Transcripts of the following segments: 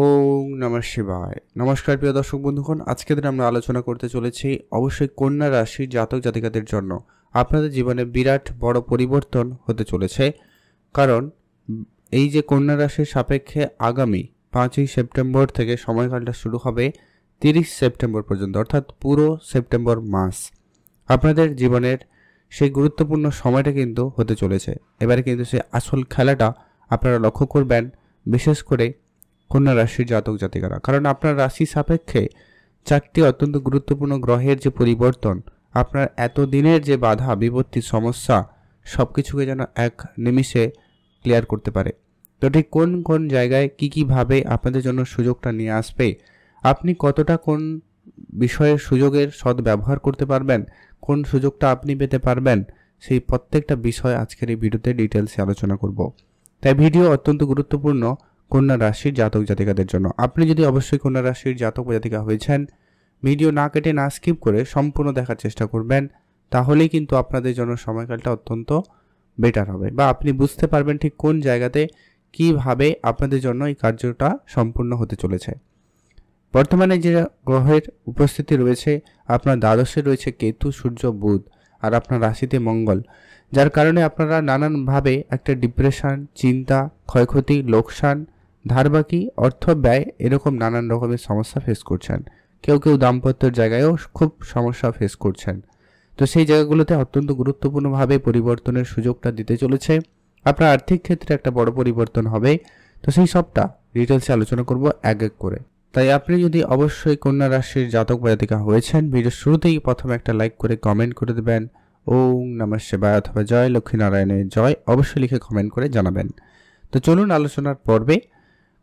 ওম নমঃ শিবায়। নমস্কার প্রিয় দর্শক বন্ধুগণ, আজকে দিন আমরা আলোচনা করতে চলেছি অবশ্যই কন্যা রাশির জাতক জাতিকাদের জন্য আপনাদের জীবনে বিরাট বড় পরিবর্তন হতে চলেছে। কারণ এই যে কন্যা রাশির সাপেক্ষে আগামী 5ই সেপ্টেম্বর থেকে সময়কালটা শুরু হবে 30 সেপ্টেম্বর পর্যন্ত, অর্থাৎ পুরো সেপ্টেম্বর মাস আপনাদের জীবনের সেই গুরুত্বপূর্ণ সময়টা কিন্তু হতে চলেছে। এবারে কিন্তু সেই আসল খেলাটা আপনারা লক্ষ্য করবেন, বিশেষ করে কন্যা রাশির জাতক জাতিকারা। কারণ আপনার রাশি সাপেক্ষে 4টি অত্যন্ত গুরুত্বপূর্ণ গ্রহের যে পরিবর্তন, আপনার এতদিনের যে বাধা বিপত্তি সমস্যা সব কিছুকে যেন এক নিমিষে ক্লিয়ার করতে পারে। তো ঠিক কোন কোন জায়গায় কীভাবে আপনাদের জন্য সুযোগটা নিয়ে আসবে, আপনি কতটা কোন বিষয়ের সুযোগের সৎ ব্যবহার করতে পারবেন, কোন সুযোগটা আপনি পেতে পারবেন, সেই প্রত্যেকটা বিষয় আজকের এই ভিডিওতে ডিটেলসে আলোচনা করব। তাই ভিডিও অত্যন্ত গুরুত্বপূর্ণ কন্যা রাশির জাতক জাতিকাদের জন্য। আপনি যদি অবশ্যই কন্যা রাশির জাতক জাতিকা হয়েছেন, ভিডিও না কেটে না স্কিপ করে সম্পূর্ণ দেখার চেষ্টা করবেন, তাহলেই কিন্তু আপনাদের জন্য সময়কালটা অত্যন্ত বেটার হবে, বা আপনি বুঝতে পারবেন ঠিক কোন জায়গাতে কিভাবে আপনাদের জন্য এই কার্যটা সম্পূর্ণ হতে চলেছে। বর্তমানে যে গ্রহের উপস্থিতি রয়েছে, আপনার দ্বাদশে রয়েছে কেতু, সূর্য, বুধ, আর আপনার রাশিতে মঙ্গল, যার কারণে আপনারা নানানভাবে একটা ডিপ্রেশন, চিন্তা, ক্ষয়ক্ষতি, লোকসান, ধারবাকি, অর্থ ব্যয়, এরকম নানান রকমের সমস্যা ফেস করছেন। কেউ কেউ দাম্পত্যের জায়গায়ও খুব সমস্যা ফেস করছেন। তো সেই জায়গাগুলোতে অত্যন্ত গুরুত্বপূর্ণভাবে পরিবর্তনের সুযোগটা দিতে চলেছে। আপনার আর্থিক ক্ষেত্রে একটা বড় পরিবর্তন হবে। তো সেই সবটা ডিটেলসে আলোচনা করব এক এক করে। তাই আপনি যদি অবশ্যই কন্যা রাশির জাতক বা জাতিকা হয়েছেন, ভিডিও শুরুতেই প্রথমে একটা লাইক করে কমেন্ট করে দেবেন ওম নমঃ শিবায় অথবা জয় লক্ষ্মীনারায়ণের জয়, অবশ্যই লিখে কমেন্ট করে জানাবেন। তো চলুন আলোচনার পর্বে।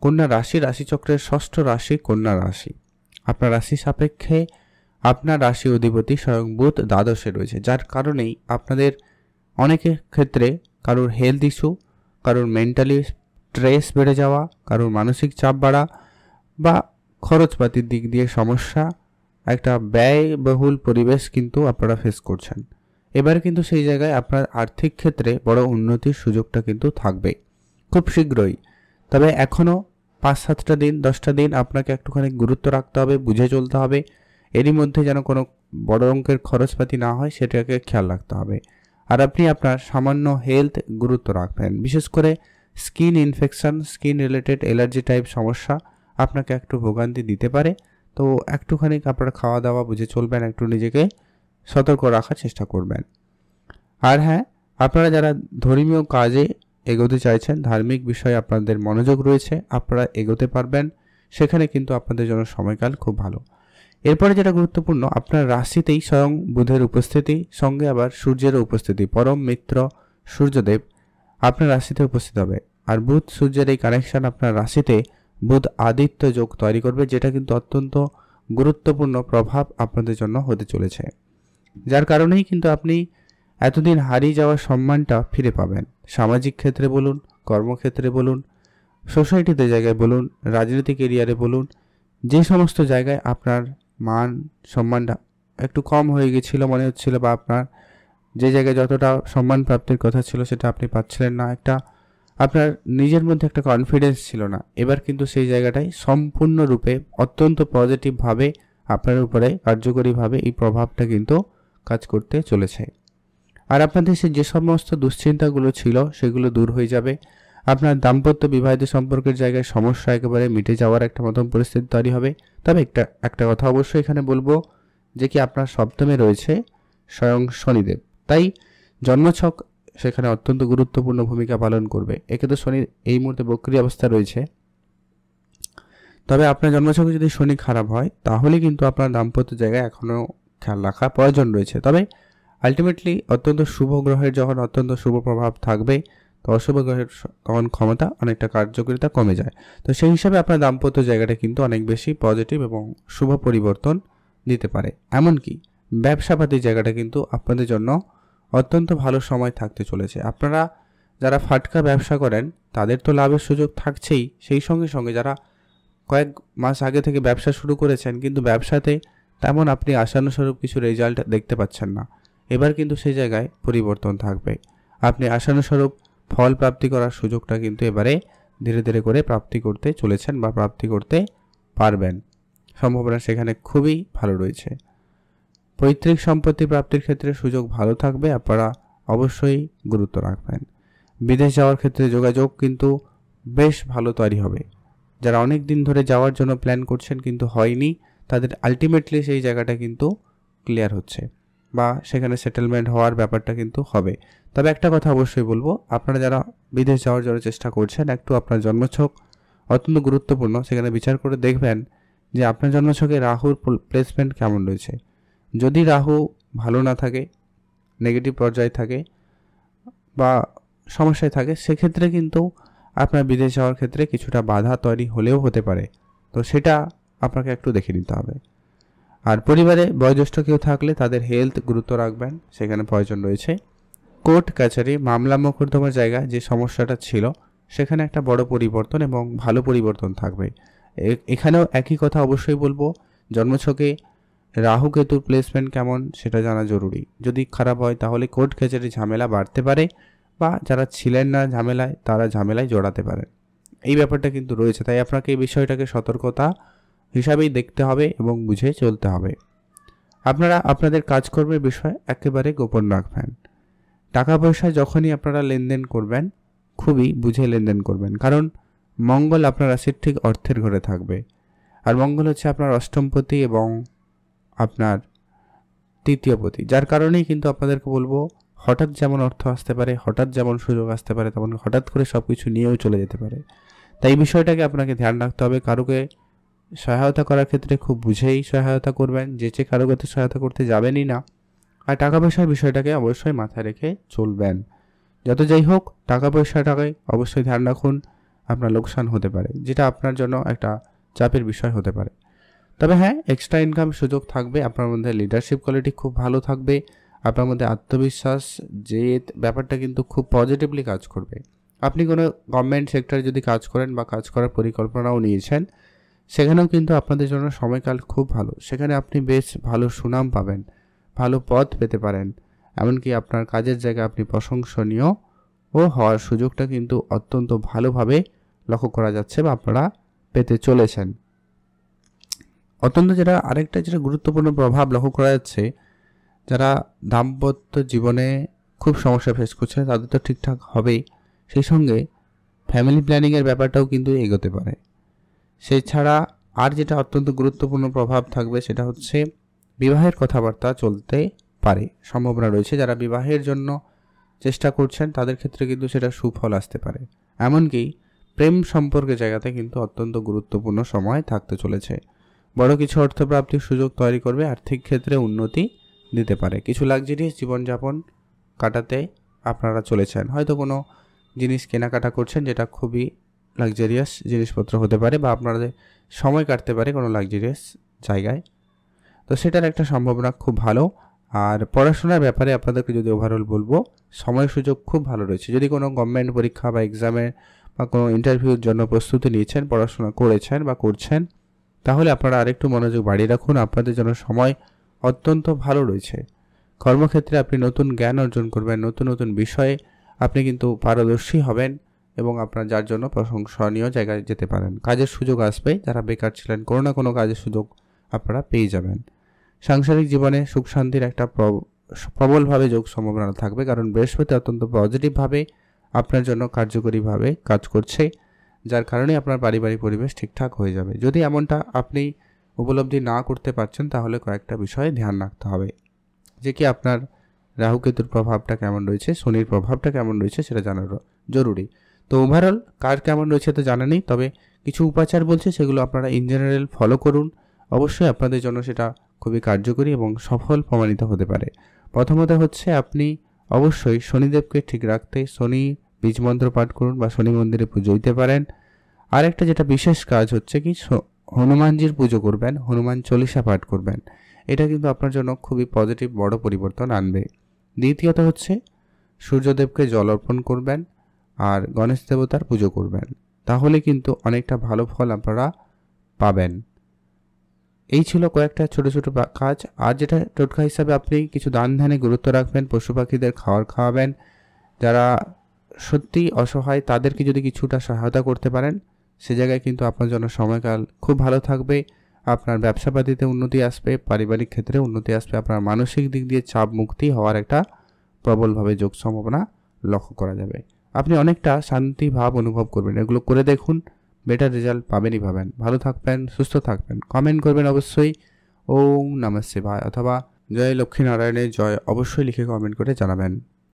কন্যা রাশি, রাশিচক্রের ষষ্ঠ রাশি কন্যা রাশি। আপনার রাশি সাপেক্ষে আপনার রাশি অধিপতি স্বয়ং বুধ দ্বাদশে রয়েছে, যার কারণেই আপনাদের অনেকের ক্ষেত্রে কারোর হেলথ ইস্যু, কারোর মেন্টালি স্ট্রেস বেড়ে যাওয়া, কারোর মানসিক চাপ বাড়া, বা খরচপাতির দিক দিয়ে সমস্যা, একটা ব্যয়বহুল পরিবেশ কিন্তু আপনারা ফেস করছেন। এবার কিন্তু সেই জায়গায় আপনার আর্থিক ক্ষেত্রে বড় উন্নতির সুযোগটা কিন্তু থাকবে খুব শীঘ্রই। তবে এখনও 5-7টা দিন 10টা দিন আপনাকে একটুখানি গুরুত্ব রাখতে হবে, বুঝে চলতে হবে। এরই মধ্যে যেন কোনো বড় অঙ্কের খরচপাতি না হয় সেটাকে খেয়াল রাখতে হবে। আর আপনি আপনার সামান্য হেলথ গুরুত্ব রাখবেন, বিশেষ করে skin infection, skin related allergy type সমস্যা আপনাকে একটু ভোগান্তি দিতে পারে। তো একটুখানি আপনার খাওয়া দাওয়া বুঝে চলবেন, একটু নিজেকে সতর্ক রাখার চেষ্টা করবেন। আর হ্যাঁ, আপনারা যারা ধর্মীয় কাজে এগোতে চাইছেন, ধার্মিক বিষয়ে আপনাদের মনোযোগ রয়েছে, আপনারা এগোতে পারবেন, সেখানে কিন্তু আপনাদের জন্য সময়কাল খুব ভালো। এরপরে যেটা গুরুত্বপূর্ণ, আপনার রাশিতেই স্বয়ং বুধের উপস্থিতি, সঙ্গে আবার সূর্যেরও উপস্থিতি। পরম মিত্র সূর্যদেব আপনার রাশিতে উপস্থিত হবে। আর বুধ সূর্যের এই কানেকশন আপনার রাশিতে বুধ আদিত্য যোগ তৈরি করবে, যেটা কিন্তু অত্যন্ত গুরুত্বপূর্ণ প্রভাব আপনাদের জন্য হতে চলেছে। যার কারণেই কিন্তু আপনি এতদিন হারিয়ে যাওয়ার সম্মানটা ফিরে পাবেন। সামাজিক ক্ষেত্রে বলুন, কর্মক্ষেত্রে বলুন, সোসাইটিতে জায়গায় বলুন, রাজনৈতিক এরিয়ারে বলুন, যে সমস্ত জায়গায় আপনার মান সম্মানটা একটু কম হয়ে গেছিল মনে হচ্ছিল, বা আপনার যে জায়গায় যতটা সম্মান প্রাপ্তির কথা ছিল সেটা আপনি পাচ্ছিলেন না, একটা আপনার নিজের মধ্যে একটা কনফিডেন্স ছিল না, এবার কিন্তু সেই জায়গাটাই সম্পূর্ণরূপে অত্যন্ত পজিটিভভাবে আপনার উপরে কার্যকরীভাবে এই প্রভাবটা কিন্তু কাজ করতে চলেছে। আর আপনাদের যে সমস্ত দুশ্চিন্তাগুলো ছিল সেগুলো দূর হয়ে যাবে। আপনার দাম্পত্য বিবাহিত সম্পর্কের জায়গায় সমস্যা একেবারে মিটে যাওয়ার একটা মতন পরিস্থিতি তৈরি হবে। তবে একটা কথা অবশ্যই এখানে বলবো, যে কি আপনার সপ্তমে রয়েছে স্বয়ং শনিদেব, তাই জন্মছক সেখানে অত্যন্ত গুরুত্বপূর্ণ ভূমিকা পালন করবে। একে তো শনি এই মুহূর্তে বক্রী অবস্থা রয়েছে, তবে আপনার জন্মছকে যদি শনি খারাপ হয় তাহলে কিন্তু আপনার দাম্পত্য জায়গায় এখনও খেয়াল রাখা প্রয়োজন রয়েছে। তবে আলটিমেটলি অত্যন্ত শুভ গ্রহের যখন অত্যন্ত শুভ প্রভাব থাকবে, তো অশুভ গ্রহের তখন ক্ষমতা অনেকটা কার্যকারিতা কমে যায়। তো সেই হিসাবে আপনার দাম্পত্য জায়গাটা কিন্তু অনেক বেশি পজিটিভ এবং শুভ পরিবর্তন দিতে পারে। এমনকি ব্যবসাপাতির জায়গাটা কিন্তু আপনাদের জন্য অত্যন্ত ভালো সময় থাকতে চলেছে। আপনারা যারা ফাটকা ব্যবসা করেন তাদের তো লাভের সুযোগ থাকছেই, সেই সঙ্গে সঙ্গে যারা কয়েক মাস আগে থেকে ব্যবসা শুরু করেছেন কিন্তু ব্যবসাতে তেমন আপনি আশানুস্বরূপ কিছু রেজাল্ট দেখতে পাচ্ছেন না, এবার কিন্তু সেই জায়গায় পরিবর্তন থাকবে। আপনি আশানুস্বরূপ ফল প্রাপ্তি করার সুযোগটা কিন্তু এবারে ধীরে ধীরে করে প্রাপ্তি করতে চলেছেন বা প্রাপ্তি করতে পারবেন। সম্ভাবনা সেখানে খুবই ভালো রয়েছে। পৈতৃক সম্পত্তি প্রাপ্তির ক্ষেত্রে সুযোগ ভালো থাকবে, আপনারা অবশ্যই গুরুত্ব রাখবেন। বিদেশ যাওয়ার ক্ষেত্রে যোগাযোগ কিন্তু বেশ ভালো তৈরি হবে। যারা অনেক দিন ধরে যাওয়ার জন্য প্ল্যান করছেন কিন্তু হয়নি, তাদের আলটিমেটলি সেই জায়গাটা কিন্তু ক্লিয়ার হচ্ছে বা সেখানে সেটেলমেন্ট হওয়ার ব্যাপারটা কিন্তু হবে। তবে একটা কথা অবশ্যই বলবো, আপনারা যারা বিদেশ যাওয়ার জন্য চেষ্টা করছেন, একটু আপনার জন্মছক অত্যন্ত গুরুত্বপূর্ণ, সেখানে বিচার করে দেখবেন যে আপনার জন্মছকে রাহুর প্লেসমেন্ট কেমন রয়েছে। যদি রাহু ভালো না থাকে, নেগেটিভ পর্যায়ে থাকে বা সমস্যায় থাকে, সেক্ষেত্রে কিন্তু আপনার বিদেশ যাওয়ার ক্ষেত্রে কিছুটা বাধা তৈরি হলেও হতে পারে। তো সেটা আপনাকে একটু দেখে নিতে হবে। আর পরিবারে বয়োজ্যেষ্ঠ কেউ থাকলে তাদের হেলথ গুরুত্ব রাখবেন, সেখানে প্রয়োজন রয়েছে। কোর্ট কাছারি মামলা মোকদ্দমার জায়গায় যে সমস্যাটা ছিল সেখানে একটা বড় পরিবর্তন এবং ভালো পরিবর্তন থাকবে। এখানেও একই কথা অবশ্যই বলবো, জন্মছকে রাহু কেতুর প্লেসমেন্ট কেমন সেটা জানা জরুরি। যদি খারাপ হয় তাহলে কোর্ট কাছারি ঝামেলা বাড়তে পারে বা যারা ছিলেন না ঝামেলায় তারা ঝামেলায় জড়াতে পারেন। এই ব্যাপারটা কিন্তু রয়েছে, তাই আপনাকে এই বিষয়টাকে সতর্কতা হিসাবেই দেখতে হবে এবং বুঝে চলতে হবে। আপনারা আপনাদের কাজকর্মের বিষয় একেবারে গোপন রাখবেন। টাকা পয়সা যখনই আপনারা লেনদেন করবেন খুবই বুঝে লেনদেন করবেন, কারণ মঙ্গল আপনার রাশির ঠিক অর্থের ঘরে থাকবে। আর মঙ্গল হচ্ছে আপনার অষ্টমপতি এবং আপনার তৃতীয়পতি, যার কারণেই কিন্তু আপনাদেরকে বলবো হঠাৎ যেমন অর্থ আসতে পারে, হঠাৎ যেমন সুযোগ আসতে পারে, তেমন হঠাৎ করে সব কিছু নিয়েও চলে যেতে পারে। তাই এই বিষয়টাকে আপনাকে ধ্যান রাখতে হবে। কারোকে সহায়তা করার ক্ষেত্রে খুব বুঝেই সহায়তা করবেন, যে কারোকে তো সহায়তা করতে যাবেনই না। আর টাকা পয়সার বিষয়টাকে অবশ্যই মাথায় রেখে চলবেন। যত যাই হোক, টাকা পয়সাটাকে অবশ্যই ধ্যান রাখুন, আপনার লোকসান হতে পারে, যেটা আপনার জন্য একটা চাপের বিষয় হতে পারে। তবে হ্যাঁ, এক্সট্রা ইনকাম সুযোগ থাকবে, আপনার মধ্যে লিডারশিপ কোয়ালিটি খুব ভালো থাকবে, আপনার মধ্যে আত্মবিশ্বাস জেদ ব্যাপারটা কিন্তু খুব পজিটিভলি কাজ করবে। আপনি কোনো গভর্নমেন্ট সেক্টরে যদি কাজ করেন বা কাজ করার পরিকল্পনাও নিয়েছেন, সেখানেও কিন্তু আপনাদের জন্য সময়কাল খুব ভালো। সেখানে আপনি বেশ ভালো সুনাম পাবেন, ভালো পদ পেতে পারেন, এমনকি আপনার কাজের জায়গায় আপনি প্রশংসনীয় ও হওয়ার সুযোগটা কিন্তু অত্যন্ত ভালোভাবে লক্ষ্য করা যাচ্ছে বা আপনারা পেতে চলেছেন। অত্যন্ত আরেকটা গুরুত্বপূর্ণ প্রভাব লক্ষ্য করা যাচ্ছে, যারা দাম্পত্য জীবনে খুব সমস্যা ফেস করছে তাদের তো ঠিকঠাক হবেই, সেই সঙ্গে ফ্যামিলি প্ল্যানিংয়ের ব্যাপারটাও কিন্তু এগোতে পারে। সেছাড়া আর যেটা অত্যন্ত গুরুত্বপূর্ণ প্রভাব থাকবে সেটা হচ্ছে বিবাহের কথাবার্তা চলতে পারে, সম্ভাবনা রয়েছে। যারা বিবাহের জন্য চেষ্টা করছেন তাদের ক্ষেত্রে কিন্তু সেটা সুফল আসতে পারে। এমনকি প্রেম সম্পর্কের জায়গাতে কিন্তু অত্যন্ত গুরুত্বপূর্ণ সময় থাকতে চলেছে। বড় কিছু অর্থপ্রাপ্তির সুযোগ তৈরি করবে, আর্থিক ক্ষেত্রে উন্নতি দিতে পারে। কিছু লাক্সারিয়াস জীবনযাপন কাটাতে আপনারা চলেছেন, হয়তো কোনো জিনিস কেনাকাটা করছেন যেটা খুবই লাক্সারিয়াস জিনিসপত্র হতে পারে বা আপনাদের সময় কাটতে পারে কোনো লাক্সারিয়াস জায়গায়, তো সেটার একটা সম্ভাবনা খুব ভালো। আর পড়াশোনার ব্যাপারে আপনাদেরকে যদি ওভারঅল বলবো, সময় সুযোগ খুব ভালো রয়েছে। যদি কোনো গভর্নমেন্ট পরীক্ষা বা এক্সামের বা কোনো ইন্টারভিউর জন্য প্রস্তুতি নিয়েছেন, পড়াশোনা করেছেন বা করছেন, তাহলে আপনারা আরেকটু মনোযোগ বাড়িয়ে রাখুন, আপনাদের জন্য সময় অত্যন্ত ভালো রয়েছে। কর্মক্ষেত্রে আপনি নতুন জ্ঞান অর্জন করবেন, নতুন নতুন বিষয়ে আপনি কিন্তু পারদর্শী হবেন এবং আপনার যার জন্য প্রশংসনীয় জায়গায় যেতে পারেন। কাজের সুযোগ আসবে, যারা বেকার ছিলেন কোনো না কোনো কাজের সুযোগ আপনারা পেয়ে যাবেন। সাংসারিক জীবনে সুখ শান্তির একটা প্রবলভাবে যোগ সম্ভাবনা থাকবে, কারণ বৃহস্পতি অত্যন্ত পজিটিভভাবে আপনার জন্য কার্যকরীভাবে কাজ করছে, যার কারণে আপনার পারিবারিক পরিবেশ ঠিকঠাক হয়ে যাবে। যদি এমনটা আপনি উপলব্ধি না করতে পারছেন তাহলে কয়েকটা বিষয়ে ধ্যান রাখতে হবে, যে কি আপনার রাহুকেতুর প্রভাবটা কেমন রয়েছে, শনির প্রভাবটা কেমন রয়েছে সেটা জানার জরুরি। তো ওভারঅল কার কেমন রয়েছে তো জানা নেই, তবে কিছু উপাচার বলছে সেগুলো আপনারা ইন জেনারেল ফলো করুন, অবশ্যই আপনাদের জন্য সেটা খুবই কার্যকরী এবং সফল প্রমাণিত হতে পারে। প্রথমত হচ্ছে আপনি অবশ্যই শনিদেবকে ঠিক রাখতে শনি বীজ মন্ত্র পাঠ করুন বা শনি মন্দিরে পুজো দিতে পারেন। আরেকটা যেটা বিশেষ কাজ হচ্ছে কি, হনুমানজির পুজো করবেন, হনুমান চল্লিশা পাঠ করবেন, এটা কিন্তু আপনার জন্য খুবই পজিটিভ বড় পরিবর্তন আনবে। দ্বিতীয়ত হচ্ছে সূর্যদেবকে জল অর্পণ করবেন আর গণেশ দেবতার পুজো করবেন, তাহলে কিন্তু অনেকটা ভালো ফল আপনারা পাবেন। এই ছিল কয়েকটা ছোট ছোট কাজ। আর যেটা টোটকা হিসাবে আপনি কিছু দান ধ্যানে গুরুত্ব রাখবেন, পশু পাখিদের খাওয়াবেন, যারা সত্যিই অসহায় তাদেরকে যদি কিছুটা সহায়তা করতে পারেন, সে জায়গায় কিন্তু আপনার জন্য সময়কাল খুব ভালো থাকবে। আপনার ব্যবসাপাতিতে উন্নতি আসবে, পারিবারিক ক্ষেত্রে উন্নতি আসবে, আপনার মানসিক দিক দিয়ে চাপ মুক্তি হওয়ার একটা প্রবলভাবে যোগ সম্ভাবনা লক্ষ্য করা যাবে। আপনি অনেকটা শান্তি ভাব অনুভব করবেন। এগুলো করে দেখুন, বেটার রেজাল্ট পাবেনই পাবেন। ভালো থাকবেন, সুস্থ থাকবেন। কমেন্ট করবেন অবশ্যই ওম নমঃ শিবায় অথবা জয় লক্ষ্মীনারায়ণের জয় অবশ্যই লিখে কমেন্ট করে জানাবেন।